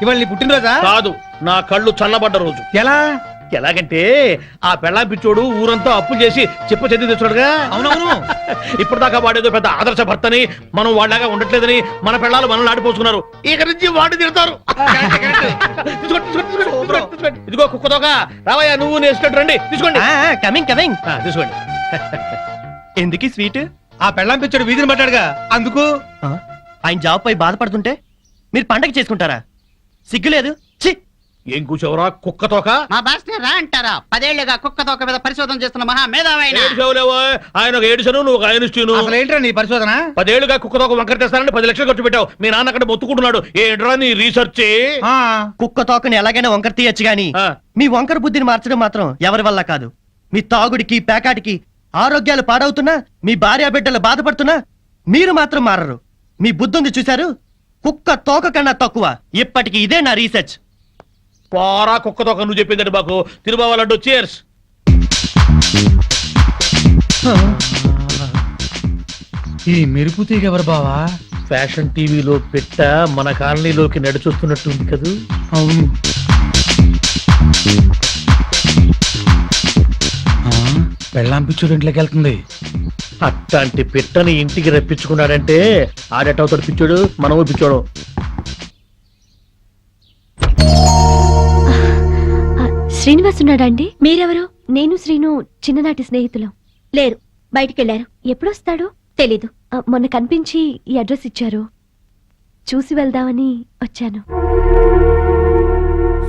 ఇవాళ నీ పుట్టినరోజా? కాదు, నా కళ్ళు చల్లబడ్డ రోజు. ఎలా? ఎలాగంటే ఆ పెళ్ళాం పిచ్చోడు ఊరంతా అప్పులు చేసి చెప్ప చెంది తెచ్చాడుగా. అవునవును. ఇప్పుడు దాకా వాడేదో పెద్ద ఆదర్శ భర్తని, మనం వాళ్ళగా ఉండట్లేదని మన పెళ్ళాలు మనల్ని ఆడిపోసుకున్నారు. ఇక నుంచి వాడి తిడతారు. ఇదిగో కుక్కతోక, రావయ్యా నువ్వు నేర్చుకుంటూ రండి. తీసుకోండి. Coming coming. తీసుకోండి. ఎందుకు స్వీట్? ఆ పెళ్ళాం పిచ్చాడు వీధిని పట్టాడుగా, అందుకు. ఆయన జాబ్ పై బాధపడుతుంటే మీరు పండగ చేసుకుంటారా? సిగ్గులేదు? ఛీ! ఏం కూర్చోవరా కుక్కతోక? మా బాస్ రా అంటారా? 10 ఏళ్లుగా కుక్క తోక మీద పరిశోధన చేస్తున్న మహా మేధావైన ఆయన ఒక ఏడుసను, నువ్వు ఒక ఆయనను. అసలు ఏంట్రా నీ పరిశోధన? 10 ఏళ్లుగా కుక్కతోక వంకర తెస్తానని 10 లక్షలు ఖర్చు పెట్టావు. మీ నాన్న అక్కడ మొత్తుకుంటున్నాడు. ఏంట్రా నీ రీసెర్చ్? కుక్క తోకని ఎలాగైనా వంకర తీయచ్చు గాని మీ వంకర బుద్ధిని మార్చడం మాత్రం ఎవరి వల్ల కాదు. మీ తాగుడికి పేకాటికి ఆరోగ్యాలు పాడవుతున్నా, మీ భార్య బిడ్డలు బాధపడుతున్నా మీరు మాత్రం మారరు. మీ బుద్ధుంది చూశారు? కుక్క తోక కన్నా తక్కువ. ఇప్పటికి ఇదే నా రీసెర్చ్. పోరా కుక్కతోక, నువ్వు చెప్పిందండి మాకు. తిరుబావాలంటూ చేర్స్. ఈ మెరుపు తీగ ఎవరు బావా? ఫ్యాషన్ టీవీలో పెట్ట మన కాలనీలోకి నడిచొస్తున్నట్టుంది కదూ. అవును. పెళ్ళాం పిచ్చుడు ఇంట్లోకి వెళ్తుంది. అట్లాంటి పిట్టని ఇంటికి రప్పించుకున్నాడంటే ఆడేటవుతాడు పిచ్చోడు, మనము పిచ్చోడు. శ్రీనివాస్ ఉన్నాడండి? మీరెవరు? నేను శ్రీను చిన్ననాటి స్నేహితులం. లేరు, బయటికెళ్లారు. ఎప్పుడొస్తాడు తెలీదు. మొన్న కనిపించి ఈ అడ్రస్ ఇచ్చారు, చూసి వెళ్దామని వచ్చాను.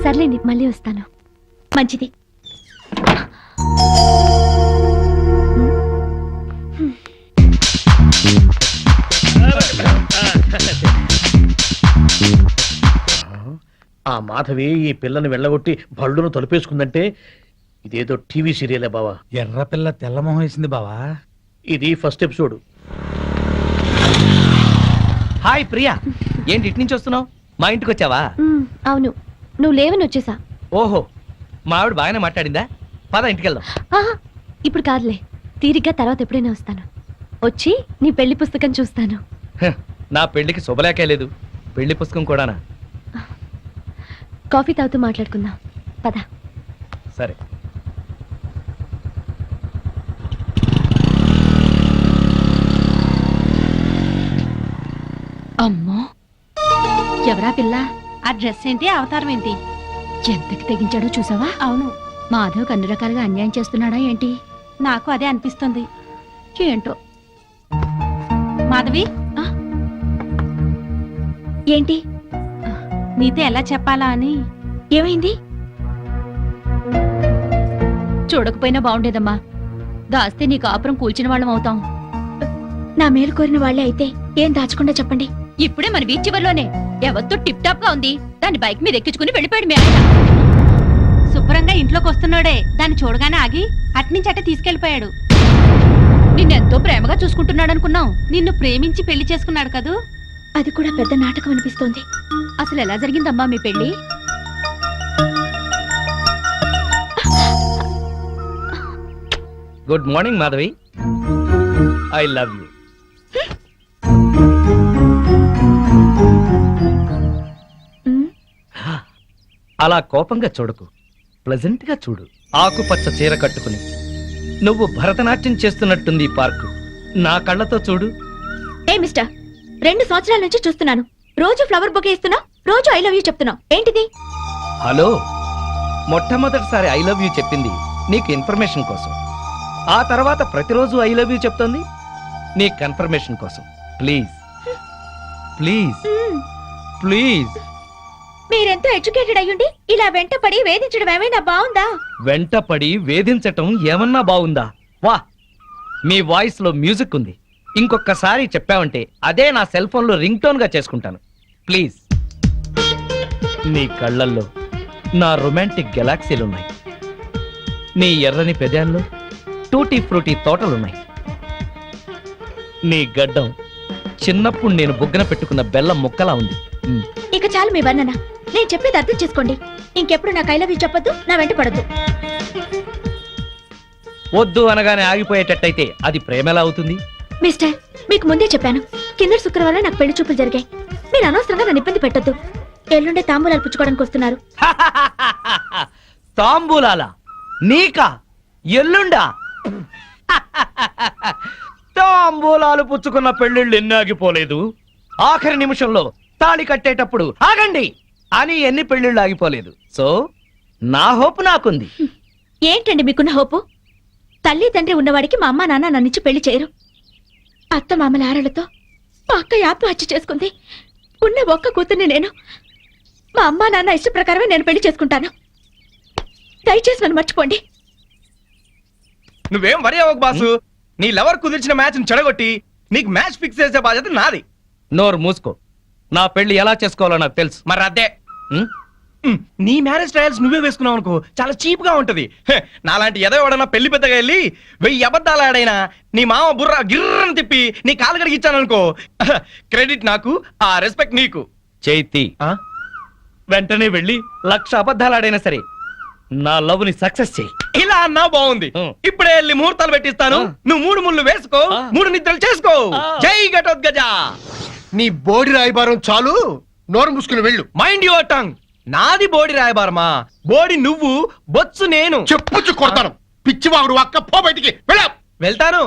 సర్లేండి, మళ్ళీ వస్తాను. మంచిది. ఆ మాధవి ఈ పిల్లని వెళ్ళగొట్టి బళ్ళును తలుపేసుకుందంటే ఇదేదో టీవీ సీరియలే బావా. ఎర్ర పిల్ల తెల్లమొహం వేసింది బావా. ఇది ఫస్ట్ ఎపిసోడ్. హాయ్ ప్రియా, ఏంటి ఇటు నుంచి వస్తున్నావు? మా ఇంటికి వచ్చావా? అవును, నువ్వు లేవని వచ్చేసా. ఓహో, మా ఆవిడ బాగానే మాట్లాడిందా? పద ఇంటికి వెళ్దాం. ఇప్పుడు కాదులే, తీరిగ్గా తర్వాత ఎప్పుడైనా వస్తాను. వచ్చి నీ పెళ్లి పుస్తకం చూస్తాను. నా పెళ్లికి శుభలేఖే లేదు, పెళ్లి పుస్తకం కూడానా? కాఫీ తాగుతూ మాట్లాడుకుందాం, పద. సరే. అమ్మో, ఎవరా పిల్ల? ఆ డ్రెస్ ఏంటి, అవతారం ఏంటి? ఎంతకి తెగించాడో చూసావా? అవును, మాధవ్ అన్ని రకాలుగా అన్యాయం చేస్తున్నాడా ఏంటి? నాకు అదే అనిపిస్తుంది. ఏంటో. మాధవి, ఏంటి? నీతో ఎలా చెప్పాలా అని. ఏమైంది? చూడకపోయినా బాగుండేదమ్మా. దాస్తే నీ కాపురం కూల్చిన వాళ్ళం అవుతాం. నా మేలు కోరిన వాళ్లే అయితే ఏం దాచకుండా చెప్పండి. ఇప్పుడే మన బీచ్ చివర్లోనే ఎవరితో టిప్ టాప్ గా ఉంది, దాన్ని బైక్ మీద ఎక్కించుకుని వెళ్ళిపోయాడు. మీ ఆయన శుభ్రంగా ఇంట్లోకి వస్తున్నాడే, దాన్ని చూడగానే ఆగి అట్నుంచి అట్టే తీసుకెళ్లిపోయాడు. నిన్నెంతో ప్రేమగా చూసుకుంటున్నాడు అనుకున్నాం. నిన్ను ప్రేమించి పెళ్లి చేసుకున్నాడు కదూ. అది కూడా పెద్ద నాటకం అనిపిస్తోంది. అసలు ఎలా జరిగిందమ్మా మీ పెళ్లి? Good morning Madhavi, I love you. అలా కోపంగా చూడకు, ప్లెజెంట్ గా చూడు. ఆకుపచ్చ చీర కట్టుకుని నువ్వు భరతనాట్యం చేస్తున్నట్టుంది ఈ పార్కు. నా కళ్ళతో చూడు. ఏ మిస్టర్, 2 సంవత్సరాల నుంచి చూస్తున్నాను. రోజు ఫ్లవర్ బొకే ఇస్తున్నావు, రోజు ఐ లవ్ యూ చెప్తున్నావు. ఏంటిది? హలో, మొట్టమొదటిసారి ఐ లవ్ యూ చెప్పింది నీకు ఇన్ఫర్మేషన్ కోసం. ఆ తర్వాత ప్రతిరోజు ఐ లవ్ యూ చెప్తోంది నీ కన్ఫర్మేషన్ కోసం. Please please please. మీరెంతో ఎడ్యుకేటెడ్ అయ్యుండి ఇలా వెంటపడి వేధించడం ఏమైనా బాగుందా? వెంటపడి వేధించటం ఏమన్నా బాగుందా? వా, మీ వాయిస్ లో మ్యూజిక్ ఉంది. ఇంకొకసారి చెప్పావంటే అదే నా సెల్ ఫోన్ లో రింగ్ టోన్ గా చేసుకుంటాను. ప్లీజ్. నీ కళ్ళల్లో నా రొమాంటిక్ గెలాక్సీలున్నాయి. నీ ఎర్రని పెదాల్లో టూటీ ఫ్రూటీ తోటలున్నాయి. నీ గడ్డం చిన్నప్పుడు నేను బుగ్గన పెట్టుకున్న బెల్లం ముక్కలా ఉంది. ఇక చాలు మీ వర్ణన. నేను చెప్పేది అర్థం చేసుకోండి. ఇంకెప్పుడు నాకు ఐ లవ్ యూ చెప్పొద్దు, నా వెంట పడద్దు. వద్దు అనగానే ఆగిపోయేటట్టయితే అది ప్రేమలా అవుతుంది? మిస్టర్, మీకు ముందే చెప్పాను, కింద శుక్రవారం నాకు పెళ్లి చూపులు జరిగాయి. మీరు అనవసరంగా నన్ను ఇబ్బంది పెట్టొద్దు. ఎల్లుండే తాంబూలాలు పుచ్చుకోవడానికి వస్తున్నారు. తాంబూలాల నీకా ఎల్లుండా? తాంబూలాలు పుచ్చుకున్న పెళ్ళిళ్ళు ఎన్నాగిపోలేదు. ఆఖరి నిమిషంలో తాళి కట్టేటప్పుడు ఆగండి అని ఎన్ని పెళ్ళిళ్ళు ఆగిపోలేదు. సో నా హోప్ నాకుంది. ఏంటండి మీకున్న హోపు? తల్లి తండ్రి ఉన్నవాడికి మా అమ్మ నాన్న నన్నిచ్చి పెళ్లి చేయరు. అత్త మామల ఆరలతో మా అక్క ఆత్మహత్య చేసుకుంది. ఉన్న ఒక్క కూతుర్ని నేను. మా అమ్మ నాన్న ఇష్ట ప్రకారమే నేను పెళ్లి చేసుకుంటాను. దయచేసి నన్ను మర్చిపోండి. నువ్వేం వరి అవ్వకు బాసు. నీ లవర్ కుదిర్చిన మ్యాచ్ చెడగొట్టి నీకు మ్యాచ్ ఫిక్స్ చేసే బాధ్యత నాది. నోరు మూసుకో. నా పెళ్లి ఎలా చేసుకోవాలో నాకు తెలుసు. మరి అదే ఉం? నీ మ్యారేజ్ ట్రయల్స్ నువ్వే వేసుకున్నావు అనుకో, చాలా చీప్ గా ఉంటది. నాలాంటి ఏదో ఎవడన్నా పెళ్లి పెద్దగా వెళ్ళి 1000 అబద్ధాలు ఆడైనా నీ మామ బుర్ర గిర్రని తిప్పి నీ కాలు కడిగిచ్చాను అనుకో, క్రెడిట్ నాకు, ఆ రెస్పెక్ట్ నీకు. చైతి వెంటనే వెళ్ళి 1,00,000 అబద్ధాలు ఆడైనా సరే నా లవ్ ని సక్సెస్ చేయి. ఇలా అన్నా బాగుంది. ఇప్పుడే వెళ్ళి ముహూర్తాలు పెట్టిస్తాను. నువ్వు 3 ముళ్ళు వేసుకో, 3 నిద్రలు చేసుకో. జై ఘటోత్కజ. నీ బోడి రాయబారం చాలు, నోరు మూసుకుని వెళ్ళు. Mind your tongue. నాది బోడి రాయబారమా? బోడి నువ్వు, బొత్సు నేను. చెప్పుచ్చు కొడతాను. పిచ్చివాగుడు అక్క, పో బయటికి వెళ్ళా. వెళ్తాను.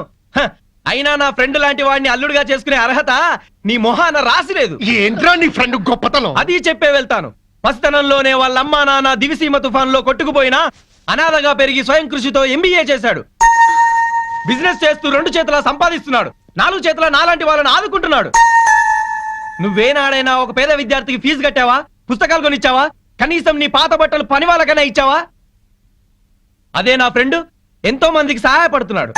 అయినా నా ఫ్రెండ్ లాంటి వాడిని అల్లుడిగా చేసుకునే అర్హత నీ మొహాన రాసిలేదు. ఏంట్రా నీ ఫ్రెండ్ గొప్పతనం? అది చెప్పే వెళ్తాను. పసితనంలోనే వాళ్ళ అమ్మా నాన్న దివిసీమ తుఫాన్ లో కొట్టుకుపోయినా అనాథగా పెరిగి స్వయం కృషితో MBA చేశాడు. బిజినెస్ చేస్తూ 2 చేతులా సంపాదిస్తున్నాడు. 4 చేతుల నాలాంటి వాళ్ళని ఆదుకుంటున్నాడు. నువ్వేనాడైనా ఒక పేద విద్యార్థికి ఫీజు కట్టావా? పుస్తకాలు కొనిచ్చావా? కనీసం నీ పాత బట్టలు పని వాళ్ళకైనా ఇచ్చావా? అదే నా ఫ్రెండ్ ఎంతో మందికి సహాయపడుతున్నాడు.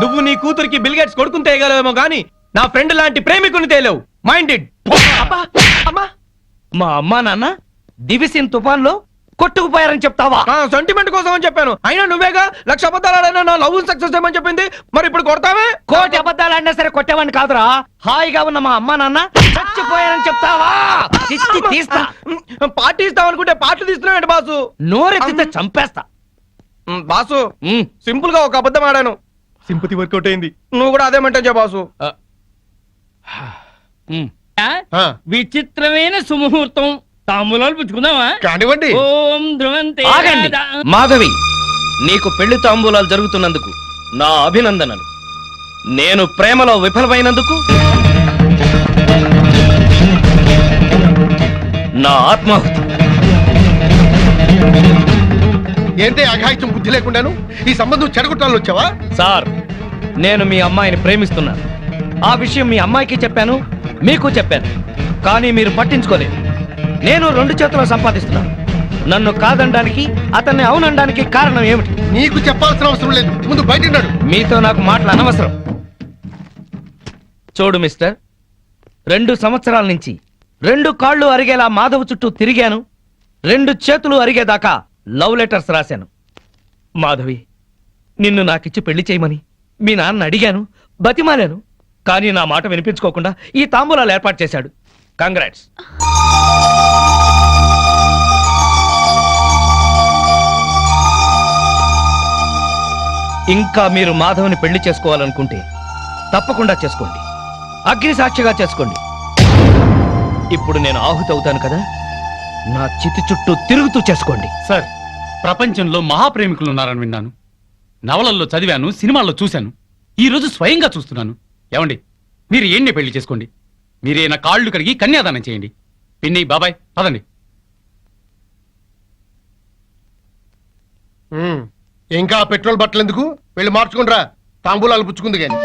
నువ్వు నీ కూతురికి బిల్గేట్స్ కొడుకుని తేయగలవేమో గానీ నా ఫ్రెండ్ లాంటి ప్రేమికుని తేలేవు. మైండెడ్. అమ్మా, మా అమ్మా నాన్న దివిసిన్ తుఫాన్ లో కొట్టుకుపోయారని చెప్తావా? సెంటిమెంట్ కోసం అని చెప్పాను. అయినా నువ్వేగా 1,00,000 అబద్ధాలు ఆడైనా నా లవ్ సక్సెస్ చేయమని చెప్పింది. మరి ఇప్పుడు కొడతావే? 1,00,000 అబద్ధాలు ఆడినా సరే కొట్టేవాడిని కాదురా. హాయిగా ఉన్న మా అమ్మా నాన్న చచ్చిపోయారని చెప్తావా? చిచ్చి తీస్తా. పార్టీ ఇస్తావనుకుంటే పార్టీ తీస్తున్నావు బాసు. నోరెత్తితే చంపేస్తా. బాసు, సింపుల్ గా ఒక అబద్ధం ఆడాను, సింపతి వర్కౌట్ అయింది. నువ్వు కూడా అదేమంటే బాసు. విచిత్రమైన సుముహూర్తం. తాంబూలాలు పుచ్చుకుందామా? కానివ్వండి. ఓం ధ్రువంతే. ఆగండి. మాధవి, నీకు పెళ్లి తాంబూలాలు జరుగుతున్నందుకు నా అభినందనలు. నేను ప్రేమలో విఫలమైనందుకు నా ఆత్మాహుతి. ఏంటే అఘాయిత్యం బుద్ధి లేకుండాను ఈ సంబంధం చెడగొట్టాలని వచ్చావా? సార్, నేను మీ అమ్మాయిని ప్రేమిస్తున్నాను. ఆ విషయం మీ అమ్మాయికి చెప్పాను, మీకు చెప్పాను. కానీ మీరు పట్టించుకోలేదు. నేను 2 చేతుల్లో సంపాదిస్తున్నాను. నన్ను కాదనడానికి, అతన్ని అవునడానికి కారణం ఏమిటి? నీకు చెప్పాల్సిన అవసరం లేదు. ముందు బయట ఉన్నాడు. మీతో నాకు మాటలు అనవసరం. చూడు మిస్టర్, 2 సంవత్సరాల నుంచి 2 కాళ్ళు అరిగేలా మాధవ్ చుట్టూ తిరిగాను. 2 చేతులు అరిగేదాకా లవ్ లెటర్స్ రాశాను. మాధవి, నిన్ను నాకిచ్చి పెళ్లి చేయమని మీ నాన్న అడిగాను, బతిమాలాను. కానీ నా మాట వినిపించుకోకుండా ఈ తాంబూలాలు ఏర్పాటు చేశాడు. కంగ్రాట్స్. ఇంకా మీరు మాధవ్ని పెళ్లి చేసుకోవాలనుకుంటే తప్పకుండా చేసుకోండి. అగ్ని సాక్షిగా చేసుకోండి. ఇప్పుడు నేను ఆహుతి అవుతాను కదా, నా చితి చుట్టూ తిరుగుతూ చేసుకోండి. సార్, ప్రపంచంలో మహాప్రేమికులు ఉన్నారని విన్నాను, నవలల్లో చదివాను, సినిమాల్లో చూశాను. ఈ రోజు స్వయంగా చూస్తున్నాను. ఏమండి, మీరు ఏంటి పెళ్లి చేసుకోండి. మీరే నా కాళ్ళు కడిగి కన్యాదానం చేయండి. పిన్ని, బాబాయ్, పదండి. ఇంకా పెట్రోల్ బట్టలు ఎందుకు? వెళ్ళి మార్చుకుంటరా, తాంబూలాలు పుచ్చుకుంది కానీ.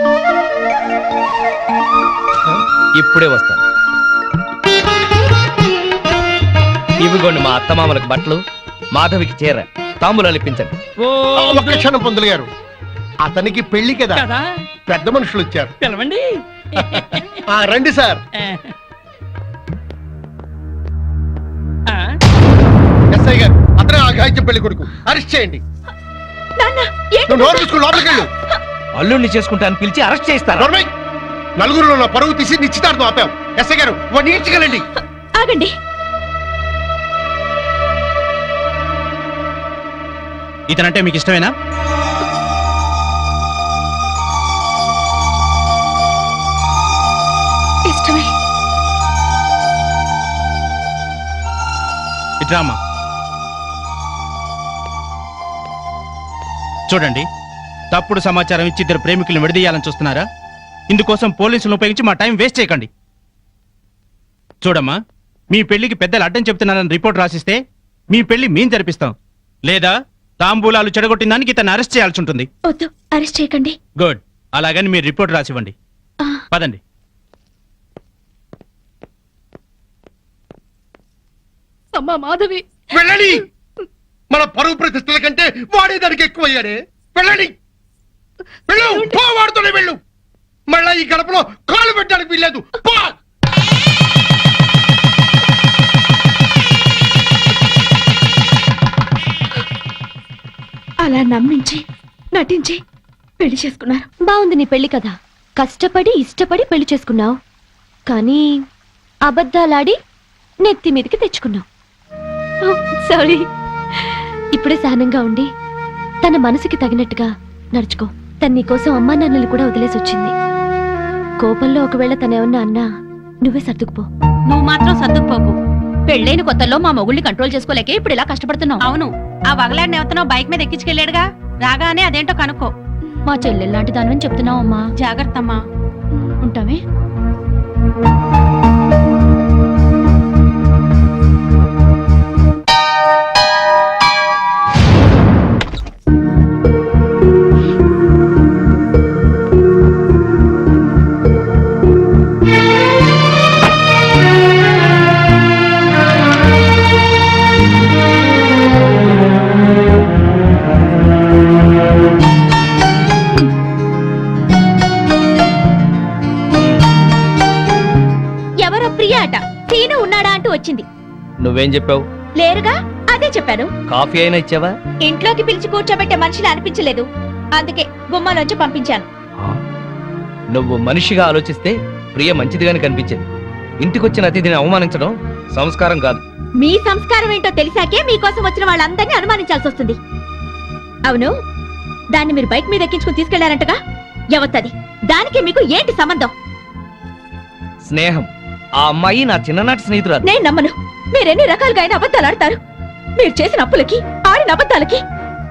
ఇప్పుడే వస్తాను. ఇవిగోండి మా అత్తమామలకు బట్టలు, మాధవికి చీర, తాంబూలాలు ఇప్పించండి. ఒక్క క్షణం పొందులు గారు, అతనికి పెళ్లి కదా, కదా, పెద్ద మనుషులు వచ్చారు. పిలవండి. రండి సార్. ఎస్ఐ గారు, అతనే ఆఘాయిత్యం పెళ్లి కొడుకు. అరెస్ట్ చేయండి. నువ్వు నోరు తీసుకుని లోపలికి వెళ్ళు. అల్లుడిని చేసుకుంటాను పిలిచి అరెస్ట్ చేస్తాను. నోర్మై, నలుగురిలో నా పరువు తీసి నిశ్చితార్థం ఆపాం. ఎస్ఐ గారు, వాడిని ఈడ్చుకెళ్ళండి. ఆగండి. ఇతనంటే మీకు ఇష్టమేనా? ఇష్టమే. ఇట్రామా. చూడండి, తప్పుడు సమాచారం ఇచ్చి ఇద్దరు ప్రేమికులను విడదీయాలని చూస్తున్నారా? ఇందుకోసం పోలీసులను ఉపయోగించి మా టైం వేస్ట్ చేయకండి. చూడమ్మా, మీ పెళ్లికి పెద్దలు అడ్డం చెప్తున్నారని రిపోర్ట్ రాసిస్తే మీ పెళ్లి మేం జరిపిస్తాం. లేదా తాంబూలాలు చెడగొట్టిన దానికి ఇతను అరెస్ట్ చేయాల్సి ఉంటుంది. వద్దు, అరెస్ట్ చేయకండి. గుడ్. అలాగని మీరు రిపోర్ట్ రాసివ్వండి. ఆ. పదండి. అమ్మా మాధవి, వెళ్ళండి. మన పరువు ప్రతిష్టల కంటే వాడే దానికి ఎక్కువయ్యాడే. వెళ్ళండి, వెళ్ళు. పో, వాడుతూనే వెళ్ళు. మళ్ళా ఈ గడపలో కాలు పెట్టడానికి వీల్లేదు. పో. అలా నమ్మించి నటించి పెళ్లి చేసుకున్నారు. బాగుంది నీ పెళ్లి కదా. కష్టపడి ఇష్టపడి పెళ్లి చేసుకున్నావు, కానీ అబద్ధాలాడి నెత్తి మీదకి తెచ్చుకున్నావు. సారీ. ఇప్పుడే సహనంగా ఉండి తన మనసుకి తగినట్టుగా నడుచుకో. తన నీకోసం అమ్మా నాన్నలు కూడా వదిలేసి వచ్చింది. కోపంలో ఒకవేళ తనేమన్నా అన్నా నువ్వే సర్దుకుపో. నువ్వు మాత్రం సర్దుకుపోకు. పెళ్ళైన కొత్తలో మా మొగుళ్ళని కంట్రోల్ చేసుకోలేకే ఇప్పుడు ఇలా కష్టపడుతున్నావు. అవును, ఆ వగలాడిని ఎవతనో బైక్ మీద ఎక్కించుకెళ్ళాడుగా. రాగానే అదేంటో కనుక్కో. మా చెల్లెల్లాంటి దానివని చెప్తున్నావు అమ్మా. జాగ్రత్త అమ్మా. ఉంటావే. ఎవరో ప్రియా అట. సీను ఉన్నాడా అంటూ వచ్చింది. నువ్వేం చెప్పావు? లేరుగా, అదే చెప్పాను. కాఫీ అయినా ఇచ్చావా? ఇంట్లోకి పిలిచి కూర్చోబెట్టే మనిషిని అనిపించలేదు, అందుకే గుమ్మాలోంచి పంపించాను. నువ్వు మనిషిగా ఆలోచిస్తే ప్రియ మంచిదిగానే కనిపించింది. ఇంటికొచ్చిన అతిథిని అవమానించడం సంస్కారం కాదు. మీ సంస్కారం ఏంటో తెలిసాకే మీకోసం వచ్చిన వాళ్ళందరినీ అనుమానించాల్సి వస్తుంది. అవును, దాన్ని మీరు బైక్ మీద ఎక్కించుకుని తీసుకెళ్లారంటగా. ఎవత్తది? దానికి మీకు ఏంటి సంబంధం? స్నేహం. ఆ అమ్మాయి నా చిన్ననాటి స్నేహితురాలు. నేను నమ్మను. మీరెన్ని రకాలుగా అయినా అబద్ధాలు ఆడతారు. మీరు చేసిన అప్పులకి ఆడిన అబద్ధాలకి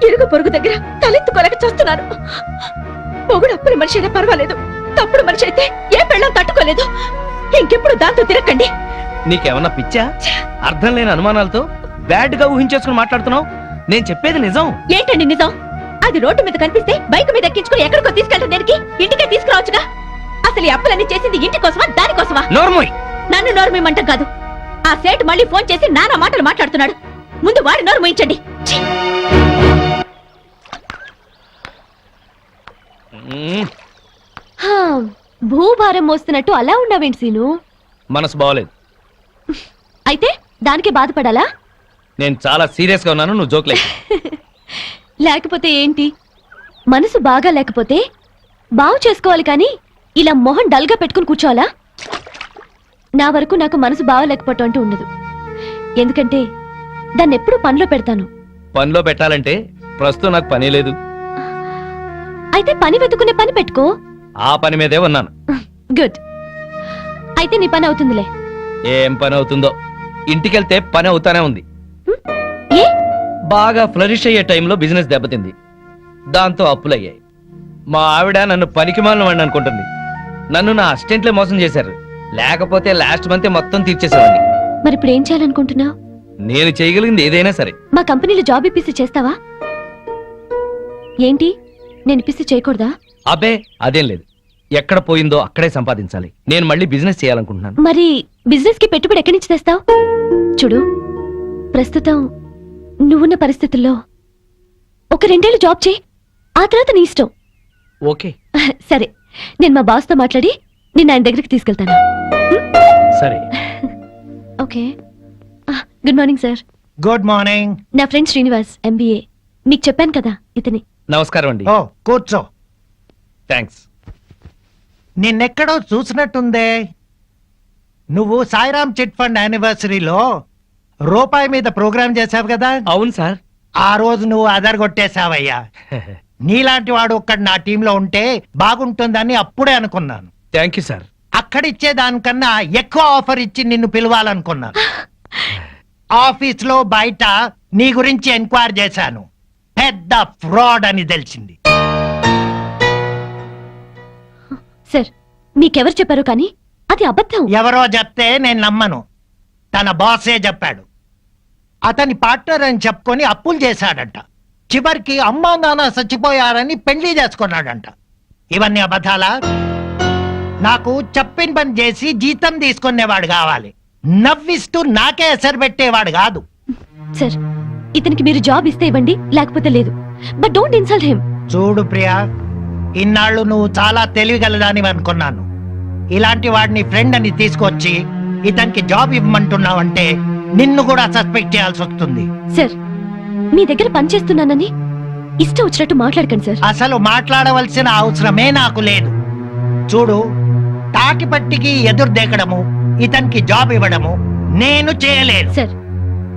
ఇరుగు పొరుగు దగ్గర తలెత్తుకోలేక చూస్తున్నాను. మొగుడు అప్పుల మనిషి అయినా పర్వాలేదు, తప్పుడు మనిషి అయితే ఏ పెళ్ళం తట్టుకోలేదు. ఇంకెప్పుడు దాంతో తిరగండి. నీకేమన్నా పిచ్చా? అర్థం లేని అనుమానాలతో బ్యాడ్ గా ఊహించేసుకుని మాట్లాడుతున్నావు. నేను చెప్పేది నిజం. ఏంటండి నిజం? అది రోడ్డు మీద కనిపిస్తే బైక్ మీద ఎక్కించుకుని ఎక్కడికో తీసుకెళ్ళటం దేనికి? ఇంటికే తీసుకురావచ్చుగా. అసలు ఈ అప్పులన్నీ చేసింది ఇంటి కోసమా దానికోసమా? నోర్మోయ్. నన్ను నోరు మీమంటం కాదు. ఆ సేట్ మళ్ళీ ఫోన్ చేసి నానా మాటలు మాట్లాడుతున్నాడు. ముందు వాడి నోరు మూయించండి. ఛీ! భూభారం మోస్తున్నట్టు అలా ఉన్నావేంటి సీను? మనసు బాగోలేదు. అయితే దానికి బాధపడాలా? నేను చాలా సీరియస్ గా ఉన్నాను, నువ్వు జోక్లే. లేకపోతే ఏంటి? మనసు బాగా లేకపోతే బాగు చేసుకోవాలి కానీ ఇలా మొహం డల్ గా పెట్టుకుని కూర్చోవాలా? నా వరకు నాకు మనసు బాగలేకపోవటం అంటూ ఉండదు. ఎందుకంటే దాన్ని ఎప్పుడు పనిలో పెడతాను. పనిలో పెట్టాలంటే ప్రస్తుతం నాకు పని లేదు. అయితే పని వెతుకునే పని పెట్టుకో. ఆ పని మీదే ఉన్నాను. గుడ్. అయితే నీ పని అవుతుందిలే. ఏం పని అవుతుందో. ఇంటికెళ్తే పని అవుతానే ఉంది. ఏ? బాగా ఫ్లరిష్ అయ్యే టైంలో బిజినెస్ దెబ్బతింది. దాంతో అప్పులయ్యాయి. మా ఆవిడ నన్ను పనికిమాలిన వాడిని అనుకుంటుంది. నన్ను నా అసిస్టెంట్లే మోసం చేశారు. లేకపోతే లాస్ట్ మంత్ మొత్తం తీర్చేసేవాడిని. మరి ఇప్పుడు ఏం చేయాలనుకుంటున్నావు? నేను చేయగలిగింది ఏదైనా సరే. మా కంపెనీలో జాబ్ ఇప్పిస్తే చేస్తావా? ఏంటి, నేను ఇప్పిస్తే చేయకూడదా? అబ్బే అదేం లేదు. ఎక్కడ పోయిందో అక్కడే సంపాదించాలి. నేను మళ్ళీ బిజినెస్ చేయాలనుకుంటున్నాను. మరి బిజినెస్ కి పెట్టుబడి ఎక్కడి నుంచి తెస్తావు? చూడు, ప్రస్తుతం నువ్వున్న పరిస్థితుల్లో ఒక 2 ఏళ్ళు జాబ్ చేయి, ఆ తర్వాత నీ ఇష్టం. ఓకే సరే, నేను మా బాస్ తో మాట్లాడి నిన్ను ఆయన దగ్గరికి తీసుకెళ్తాను. సరే. Okay. Good morning sir. Good morning. నా ఫ్రెండ్ శ్రీనివాస్, MBA. మీకు చెప్పాను కదా, ఇతని. నమస్కారం అండి. ఓ కూర్చో. థ్యాంక్స్. నిన్నెక్కడో చూసినట్టుందే. నువ్వు సాయిరామ్ చిట్ ఫండ్ యానివర్సరీలో రూపాయి మీద ప్రోగ్రామ్ చేశావు కదా. అవును సార్. ఆ రోజు నువ్వు అదరగొట్టేశావయ్యా. నీలాంటి వాడు ఒక్కడు నా టీంలో ఉంటే బాగుంటుందని అప్పుడే అనుకున్నాను. Thank you sir. అక్కడిచ్చే దానికన్నా ఎక్కువ ఆఫర్ ఇచ్చి నిన్ను పిలవాలనుకున్నాను. ఆఫీస్ లో బయట నీ గురించి ఎంక్వైరీ చేశాను. పెద్ద ఫ్రాడ్ అని తెలిసింది. సార్ మీకెవరు చెప్పారు కానీ అది అబద్ధం. ఎవరో చెప్తే నేను నమ్మను. తన బాసే చెప్పాడు. అతని పార్ట్నర్ అని చెప్పుకొని అప్పులు చేశాడంట. చివరికి అమ్మా నాన్న చచ్చిపోయారని పెళ్లి చేసుకున్నాడంట. ఇవన్నీ అబద్ధాలా? నాకు చెప్పిన పని చేసి జీతం తీసుకునేవాడు కావాలి, నవ్విస్తూ నాకే ఎసరు పెట్టేవాడు కాదు. సార్ ఇతనికి మీరు జాబ్ ఇస్తే ఇవ్వండి, లేకపోతే లేదు. But don't insult him. చూడు ప్రియా, ఇన్నాళ్ళు నువ్వు చాలా తెలివిగలదాని అనుకున్నాను. ఇలాంటి వాడిని ఫ్రెండ్ అని తీసుకొచ్చి ఇతనికి జాబ్ ఇవ్వమంటున్నావంటే నిన్ను కూడా సస్పెక్ట్ చేయాల్సి వస్తుంది. సార్ మీ దగ్గర పనిచేస్తున్నానని ఇష్టం వచ్చినట్టు మాట్లాడకండి సార్. అసలు మాట్లాడవలసిన అవసరమే నాకు లేదు. చూడు, తాటిపట్టికి ఎదురు దేకడము, ఇతనికి జాబ్ ఇవ్వడము నేను చేయలేను. సార్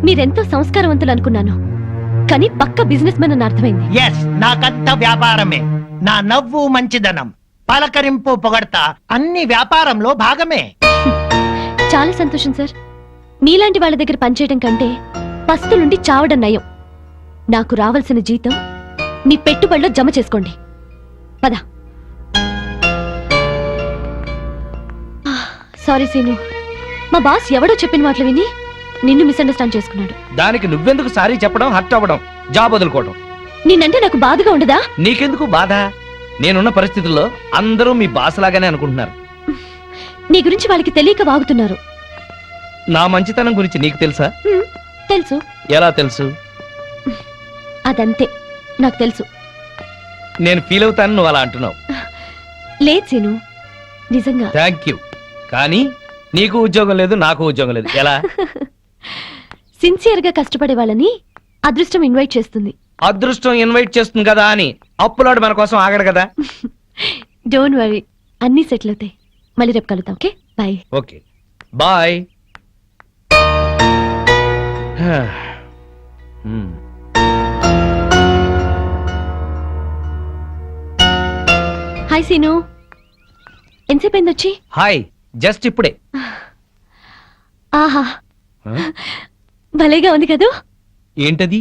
మీరెంతో సంస్కారవంతులు అనుకున్నాను, కానీ పక్క బిజినెస్ మ్యాన్ అని అర్థమైంది. ఎస్, నాకంత వ్యాపారమే. నా నవ్వు మంచిదనం, పలకరింపు పొగడతా అన్ని వ్యాపారంలో భాగమే. చాలా సంతోషం సార్. మీలాంటి వాళ్ళ దగ్గర పనిచేయడం కంటే పస్తులుండి చావడం నయం. నాకు రావాల్సిన జీతం మీ పెట్టుబడిలో జమ చేసుకోండి. పద. సారీ సీను, మా బాస్ ఎవడో చెప్పిన మాటలు విని నిన్ను మిస్అండర్స్టాండ్ చేసుకున్నాడు. దానికి నువ్వెందుకు సారీ చెప్పడం, హర్ట్ అవ్వడం, జాబ్ వదులుకోవడం? నిన్నంటే నాకు బాధగా ఉండదా? నీకెందుకు బాధ? నేనున్న పరిస్థితుల్లో అందరూ మీ బాస్ లాగానే అనుకుంటున్నారు. నీ గురించి వాళ్ళకి తెలియక వాగుతున్నారు. నా మంచితనం గురించి నీకు తెలుసా? తెలుసు. ఎలా తెలుసు? అదంతే, నాకు తెలుసు. నేను ఫీల్ అవుతాను నువ్వు అలా అంటున్నావు. లేదు సీను, నిజంగా. Thank you. కానీ నీకు ఉద్యోగం లేదు, నాకు ఉద్యోగం లేదు. ఎలా? సిన్సియర్ గా కష్టపడే వాళ్ళని అదృష్టం ఇన్వైట్ చేస్తుంది. అదృష్టం ఇన్వైట్ చేస్తుంది కదా అని అప్పులాడు మన కోసం ఆగడు కదా. డోంట్ వరీ, అన్నీ సెటిల్ అవుతాయి. మళ్ళీ రేపు కలుద్దాం. Okay bye. Okay bye. Hi Seenu, ఎంతసేపు అయింది వచ్చి? హాయ్, జస్ట్ ఇప్పుడే. ఆహా, భలేగా ఉంది కదూ. ఏంటది?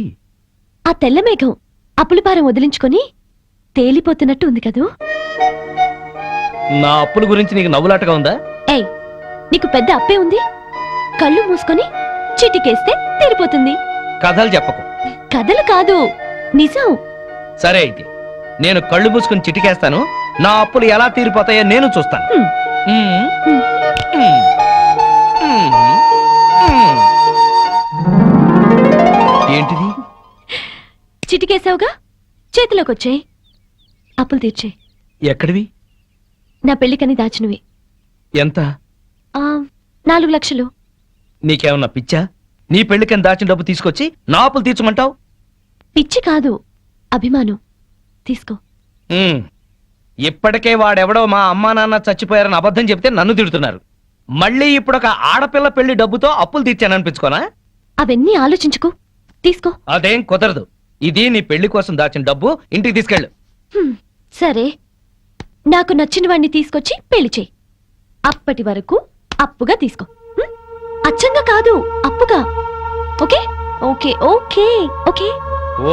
ఆ తెల్ల మేఘం అప్పులపారం వదిలించుకొని తేలిపోతున్నట్టు ఉంది కదూ. నా అప్పుల గురించి నీకు నవ్వులాటగా ఉందా? ఏయ్, నీకు పెద్ద అప్పే ఉంది. కళ్ళు మూసుకొని చిటికేస్తే తీరిపోతుంది. కథలు చెప్పకు. కథలు కాదు, నిజం. సరే అయితే నేను కళ్ళు మూసుకుని చిటికేస్తాను. నా అప్పులు ఎలా తీరిపోతాయో నేను చూస్తాను. ఏంటిది? చిటికేసావుగా, చేతిలోకి వచ్చాయి. అప్పులు తీర్చే. ఎక్కడివి? నా పెళ్లికని దాచినవి. ఎంత? 4 లక్షలు. నీకేమన్నా పిచ్చా? నీ పెళ్లికని దాచిన డబ్బు తీసుకొచ్చి నా అప్పులు తీర్చమంటావు? పిచ్చి కాదు, అభిమానం. తీసుకో. ఇప్పటికే వాడెవడో మా అమ్మా నాన్న చచ్చిపోయారని అబద్ధం చెప్తే నన్ను తిడుతున్నారు. మళ్ళీ ఇప్పుడు ఒక ఆడపిల్ల పెళ్లి డబ్బుతో అప్పులు తీర్చాననిపించుకోనా? అవన్నీ ఆలోచించుకో, తీసుకో. అదేం కుదరదు. ఇది నీ పెళ్లి కోసం దాచిన డబ్బు, ఇంటికి తీసుకెళ్ళు. సరే, నాకు నచ్చిన వాడిని తీసుకొచ్చి పెళ్లి చేయి. అప్పటి వరకు అప్పుగా తీసుకో. అచ్చంగా కాదు, అప్పుగా. Okay okay okay okay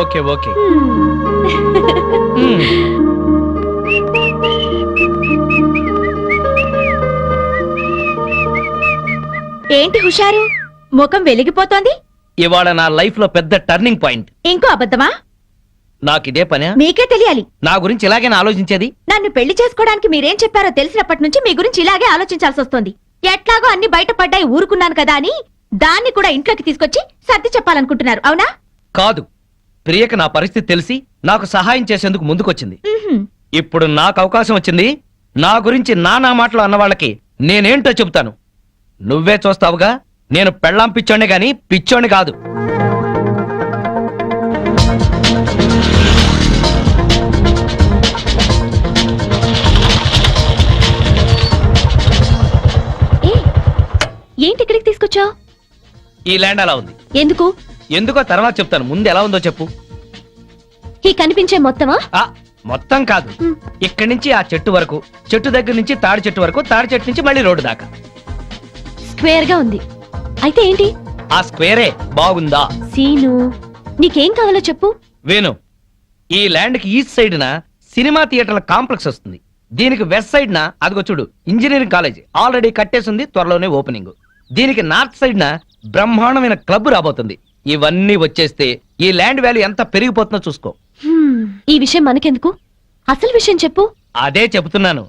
okay okay. ఏంటి హుషారు, ముఖం వెలిగిపోతోంది? ఇవాళ నా లైఫ్ లో పెద్ద టర్నింగ్ పాయింట్. ఇంకో అబద్ధమా? నాకిదే పనే? మీకే తెలియాలి. నా గురించి ఇలాగేనా ఆలోచించేది? నన్ను పెళ్లి చేసుకోవడానికి మీరేం చెప్పారో తెలిసినప్పటి నుంచి మీ గురించి ఇలాగే ఆలోచించాల్సి వస్తుంది. ఎట్లాగో అన్ని బయటపడ్డాయి ఊరుకున్నాను కదా అని దాన్ని కూడా ఇంట్లోకి తీసుకొచ్చి సర్ది చెప్పాలనుకుంటున్నారు, అవునా? కాదు, ప్రియకి నా పరిస్థితి తెలిసి నాకు సహాయం చేసేందుకు ముందుకొచ్చింది. ఇప్పుడు నాకు అవకాశం వచ్చింది. నా గురించి నానా మాటలు అన్న వాళ్ళకి నేనేంటో చెబుతాను. నువ్వే చూస్తావుగా. నేను పెళ్ళాం పిచ్చోండే గాని పిచ్చోండి కాదు. ఏంటి ఇక్కడికి తీసుకొచ్చావు? ఈ ల్యాండ్ అలా ఉంది. ఎందుకు? ఎందుకో తర్వాత చెప్తాను, ముందు ఎలా ఉందో చెప్పు. ఈ కనిపించే మొత్తమా? మొత్తం కాదు, ఇక్కడి నుంచి ఆ చెట్టు వరకు, చెట్టు దగ్గర నుంచి తాడి చెట్టు వరకు, తాడి చెట్టు నుంచి మళ్ళీ రోడ్డు దాకా. స్క్వేర్ గా ఉంది. అయితే ఏంటి? ఆ స్క్వేరే బాగుందా? సీను నీకేం కావాలో చెప్పు. వేణు, ఈ ల్యాండ్ కి ఈస్ట్ సైడ్ న సినిమా థియేటర్ల కాంప్లెక్స్ వస్తుంది. దీనికి వెస్ట్ సైడ్ న అదిగో చూడు ఇంజనీరింగ్ కాలేజ్ ఆల్రెడీ కట్టేసింది, త్వరలోనే ఓపెనింగ్. దీనికి నార్త్ సైడ్ న బ్రహ్మాండమైన క్లబ్ రాబోతుంది. ఇవన్నీ వచ్చేస్తే ఈ ల్యాండ్ వాల్యూ ఎంత పెరిగిపోతుందో చూసుకో. ఈ విషయం మనకెందుకు, అసలు విషయం చెప్పు. అదే చెబుతున్నాను.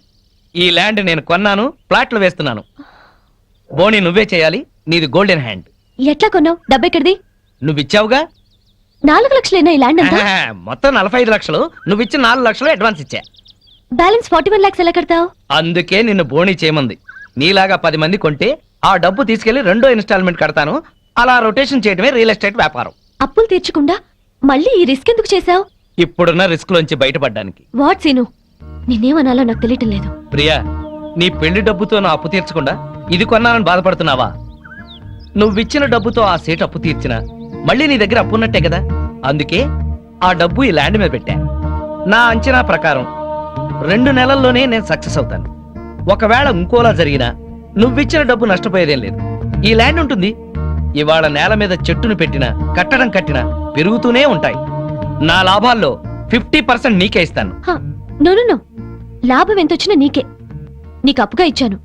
ఈ ల్యాండ్ నేను కొన్నాను, ప్లాట్లు వేస్తున్నాను. బోని నువ్వే చేయాలి, నీది గోల్డెన్ హ్యాండ్. ఎట్లా కొన్నావు? డబ్బెక్కడిది? నువ్విచ్చావుగా. 4 లక్షలేనా ఈ ల్యాండ్ అంతా? మొత్తం 45 లక్షలు, నువ్విచ్చిన 4 లక్షలు అడ్వాన్స్ ఇచ్చా. బ్యాలెన్స్ 41 లాక్స్ ఎలా కడతావు? అందుకే నిన్ను బోని చేయమంది. నీలాగా 10 మంది కొంటే ఆ డబ్బు తీసుకెళ్లి 2వ ఇన్స్టాల్మెంట్ కడతాను. అలా రొటేషన్ చేయడమే రియల్ ఎస్టేట్ వ్యాపారం. అప్పులు తీర్చకుండా మళ్ళీ ఈ రిస్క్ ఎందుకు చేశావు? ఇప్పుడున్న రిస్క్ లోంచి బయటపడ్డానికి. వాట్ సీను, నిన్నేమనాలో నాకు తెలియటం లేదు. ప్రియా, నీ పెళ్లి డబ్బుతో నా అప్పు తీర్చకుండా ఇది కొన్నానని బాధపడుతున్నావా? నువ్విచ్చిన డబ్బుతో ఆ సేటు అప్పు తీర్చినా మళ్ళీ నీ దగ్గర అప్పు ఉన్నట్టే కదా. అందుకే ఆ డబ్బు ఈ ల్యాండ్ మీద పెట్టా. నా అంచనా ప్రకారం 2 నెలల్లోనే నేను సక్సెస్ అవుతాను. ఒకవేళ ఇంకోలా జరిగినా నువ్విచ్చిన డబ్బు నష్టపోయేదేం లేదు. ఈ ల్యాండ్ ఉంటుంది. ఇవాళ నేల మీద చెట్టును పెట్టినా కట్టడం కట్టినా పెరుగుతూనే ఉంటాయి. నా లాభాల్లో 50% నీకే ఇస్తాను. నో నో నో, లాభం ఎంతొచ్చినా నీకే. నీకు అప్పుగా ఇచ్చాను,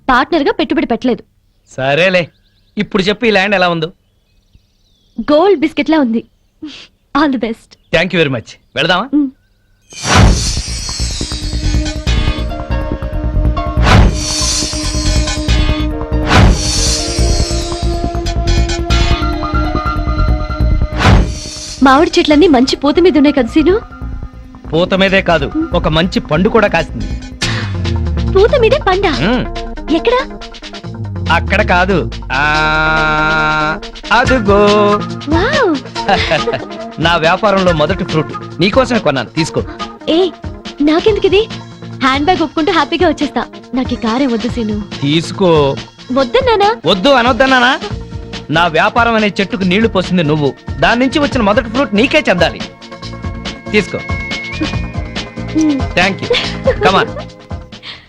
పార్ట్నర్ గా పెట్టుబడి పెట్టలేదు. సరేలే, ఇప్పుడు చెప్పు ఈ ల్యాండ్ ఎలా ఉందో. గోల్డ్ బిస్కెట్ లా ఉంది. All the best. Thank you very much. వెళదామా? మామిడి చెట్లన్నీ మంచి పూత మీద ఉన్నాయి కదా సీను? పూత మీదే కాదు, ఒక మంచి పండు కూడా కాసింది. పూత మీదే పండా? ఎక్కడ? అక్కడ కాదు, అదుగో. వావ్. నా వ్యాపారంలో మొదటి ఫ్రూట్ నీకోసమే కొన్నాను, తీసుకో. ఏ నాకెందుకు ఇది? హ్యాండ్ బ్యాగ్ ఒప్పుకుంటూ హ్యాపీగా వచ్చేస్తా. నాకు ఈ కారే వద్దు సీను. తీసుకో. వద్దన్నానా? వద్దు అనొద్దన్నానా? నా వ్యాపారం అనే చెట్టుకు నీళ్లు పోసింది నువ్వు. దాని నుంచి వచ్చిన మొదటి ఫ్రూట్ నీకే చెందాలి. తీసుకో. Thank you. కమాన్.